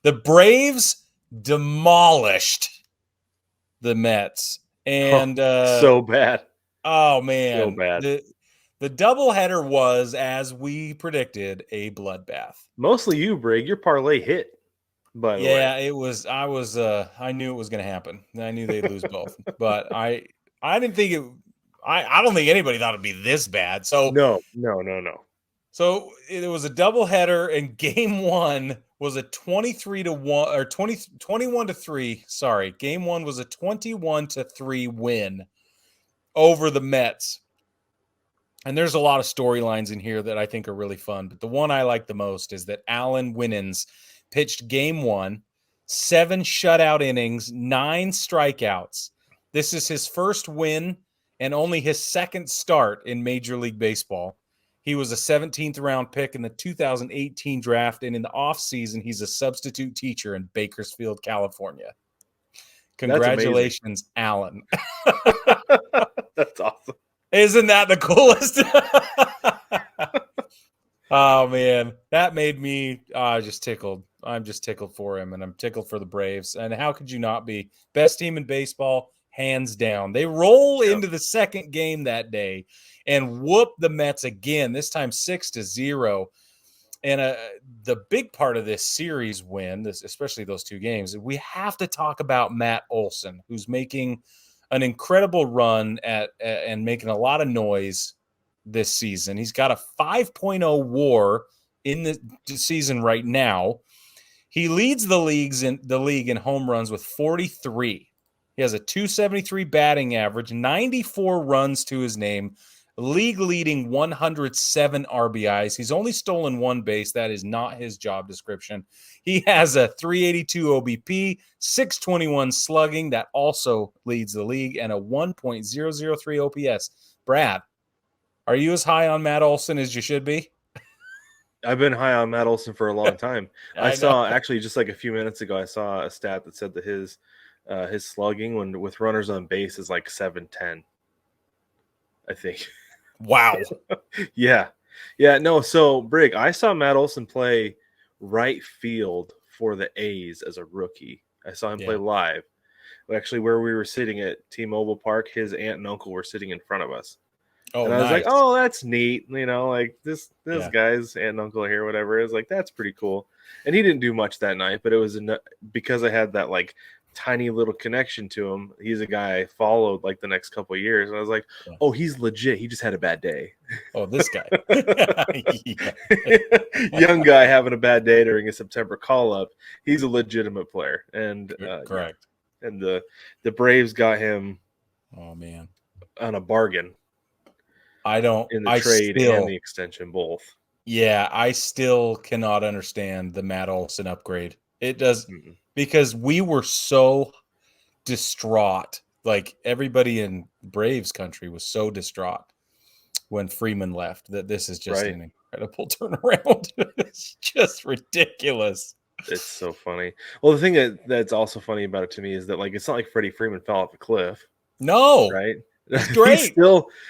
The Braves demolished the Mets. And so bad. Oh, So man. bad. The doubleheader was, as we predicted, a bloodbath. Mostly you, Brig. Your parlay hit, by the way. Yeah, it was. I knew it was going to happen. I knew they'd lose both, but I didn't think it. I don't think anybody thought it'd be this bad. No. So it was a doubleheader, and game one was a 23-1 or 21-3. Sorry, game one was a 21-3 win over the Mets. And there's a lot of storylines in here that I think are really fun. But the one I like the most is that Alan Winans pitched game one, 7 shutout innings, 9 strikeouts. This is his first win and only his second start in Major League Baseball. He was a 17th round pick in the 2018 draft. And in the offseason, he's a substitute teacher in Bakersfield, California. Congratulations, Alan. That's awesome. Isn't that the coolest? Oh, man. That made me just tickled. I'm just tickled for him, and I'm tickled for the Braves. And how could you not be? Best team in baseball, hands down. They roll into the second game that day and whoop the Mets again, this time 6-0. And the big part of this series win, especially those 2 games, we have to talk about Matt Olson, who's making an incredible run and making a lot of noise this season. He's got a 5.0 WAR in the season right now. He leads the league in home runs with 43. He has a 273 batting average, 94 runs to his name, league leading 107 RBIs. He's only stolen 1 base. That is not his job description. He has a 382 OBP, 621 slugging. That also leads the league, and a 1.003 OPS. Brad, are you as high on Matt Olson as you should be? I've been high on Matt Olson for a long time. I saw actually just like a few minutes ago, I saw a stat that said that his slugging with runners on base is like 710. I think. Wow. Yeah. No. So Brig, I saw Matt Olson play right field for the A's as a rookie. I saw him play live. Actually, where we were sitting at T-Mobile Park, his aunt and uncle were sitting in front of us. Oh, and I was nice. like, oh, that's neat. You know, like this guy's aunt and uncle here, whatever. It was like, that's pretty cool. And he didn't do much that night, but it was because I had that like tiny little connection to him. He's a guy I followed like the next couple of years. And I was like, oh, he's legit. He just had a bad day. Oh, this guy. Young guy having a bad day during a September call-up. He's a legitimate player. And correct. Yeah. And the Braves got him on a bargain. In the trade and the extension both. Yeah, I still cannot understand the Matt Olson upgrade. It does because we were so distraught. Like everybody in Braves country was so distraught when Freeman left that this is just an incredible turnaround. It's just ridiculous. It's so funny. Well, the thing that's also funny about it to me is that like it's not like Freddie Freeman fell off a cliff. No. Right? It's great.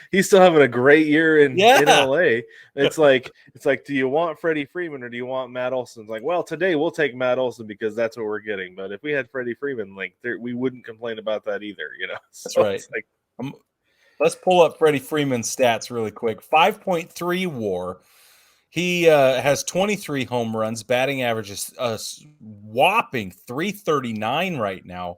He's still having a great year in LA. It's like, do you want Freddie Freeman or do you want Matt Olson? It's like, well, today we'll take Matt Olson because that's what we're getting. But if we had Freddie Freeman, like we wouldn't complain about that either, you know. That's right. It's like, let's pull up Freddie Freeman's stats really quick. 5.3 WAR. He has 23 home runs. Batting average is a whopping 339 right now.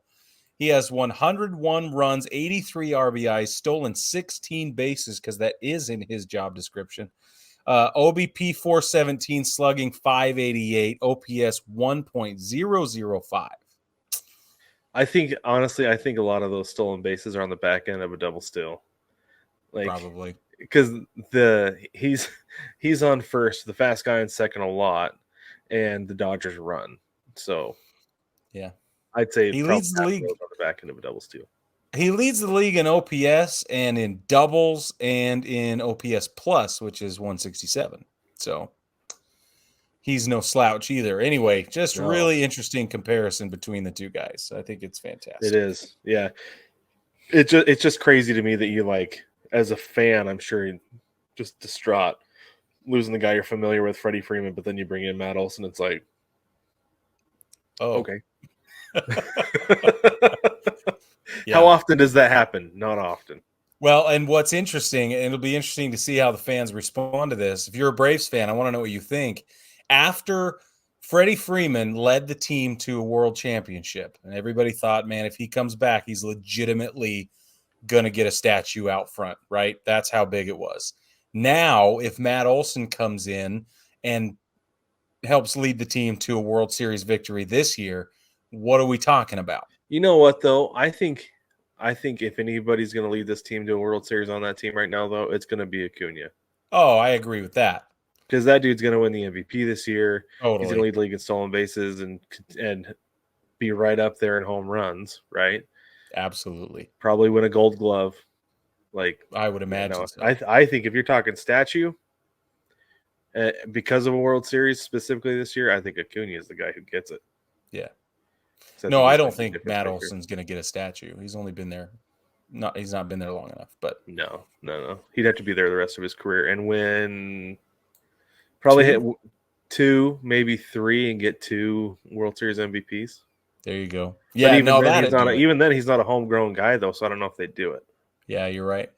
He has 101 runs, 83 RBIs, stolen 16 bases because that is in his job description. OBP 417, slugging 588, OPS 1.005. Honestly, I think a lot of those stolen bases are on the back end of a double steal. Like, probably because he's on first, the fast guy on second a lot, and the Dodgers run. So yeah. I'd say he leads the league on the back end of a double steal. He leads the league in OPS and in doubles and in OPS plus, which is 167. So he's no slouch either. Anyway, just really interesting comparison between the two guys. I think it's fantastic. It is. Yeah. It's just crazy to me that you like, as a fan, I'm sure you're just distraught losing the guy you're familiar with, Freddie Freeman, but then you bring in Matt Olson. It's like, Oh, Okay. yeah. How often does that happen? Not often. Well, and what's interesting, and it'll be interesting to see how the fans respond to this. If you're a Braves fan, I want to know what you think. After Freddie Freeman led the team to a world championship, and everybody thought, man, if he comes back, he's legitimately going to get a statue out front, right? That's how big it was. Now, if Matt Olson comes in and helps lead the team to a World Series victory this year, what are we talking about? You know what though? I think if anybody's going to lead this team to a World Series on that team right now, though, it's going to be Acuna. Oh, I agree with that. Because that dude's going to win the MVP this year. Totally. He's going to lead the league in stolen bases and be right up there in home runs, right? Absolutely. Probably win a Gold Glove. Like I would imagine so. I think if you're talking statue, because of a World Series specifically this year, I think Acuna is the guy who gets it. Yeah. So no, I don't think Matt Olson's going to get a statue. He's only been there. He's not been there long enough. But no. He'd have to be there the rest of his career and win. Probably hit 2, maybe 3, and get 2 World Series MVPs. There you go. Yeah, even then he's not a homegrown guy though, so I don't know if they do it. Yeah, you're right.